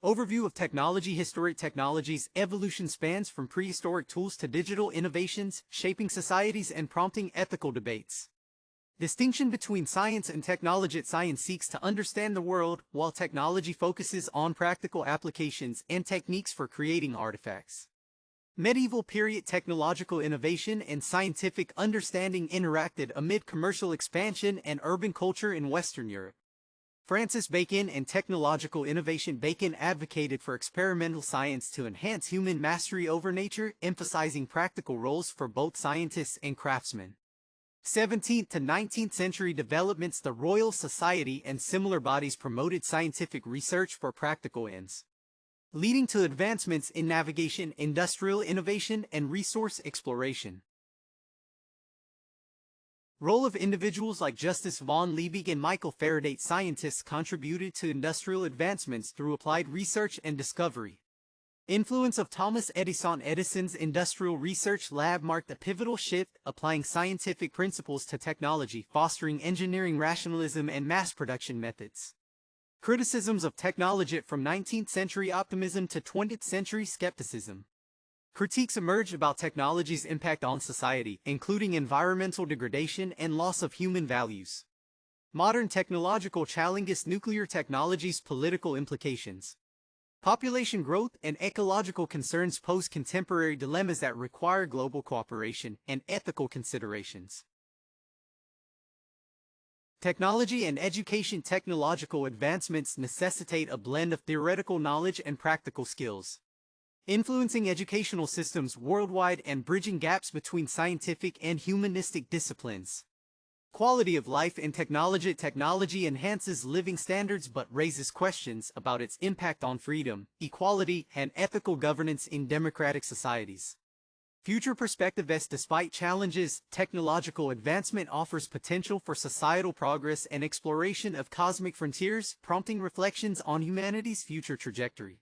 Overview of technology. Historic technologies. Evolution spans from prehistoric tools to digital innovations, shaping societies and prompting ethical debates. Distinction between science and technology. Science seeks to understand the world, while technology focuses on practical applications and techniques for creating artifacts. Medieval period. Technological innovation and scientific understanding interacted amid commercial expansion and urban culture in Western Europe. Francis Bacon and technological innovation. Bacon advocated for experimental science to enhance human mastery over nature, emphasizing practical roles for both scientists and craftsmen. 17th to 19th century developments. The Royal Society and similar bodies promoted scientific research for practical ends, leading to advancements in navigation, industrial innovation, and resource exploration. Role of individuals like Justus von Liebig and Michael Faraday. Scientists contributed to industrial advancements through applied research and discovery. Influence of Thomas Edison. Edison's Industrial Research Lab marked a pivotal shift, applying scientific principles to technology, fostering engineering rationalism and mass production methods. Criticisms of technology. From 19th century optimism to 20th century skepticism. Critiques emerged about technology's impact on society, including environmental degradation and loss of human values. Modern technological challenges. Nuclear technology's political implications. Population growth and ecological concerns pose contemporary dilemmas that require global cooperation and ethical considerations. Technology and education. Technological advancements necessitate a blend of theoretical knowledge and practical skills, influencing educational systems worldwide and bridging gaps between scientific and humanistic disciplines. Quality of life in technology. Technology enhances living standards but raises questions about its impact on freedom, equality, and ethical governance in democratic societies. Future perspective. Despite challenges, technological advancement offers potential for societal progress and exploration of cosmic frontiers, prompting reflections on humanity's future trajectory.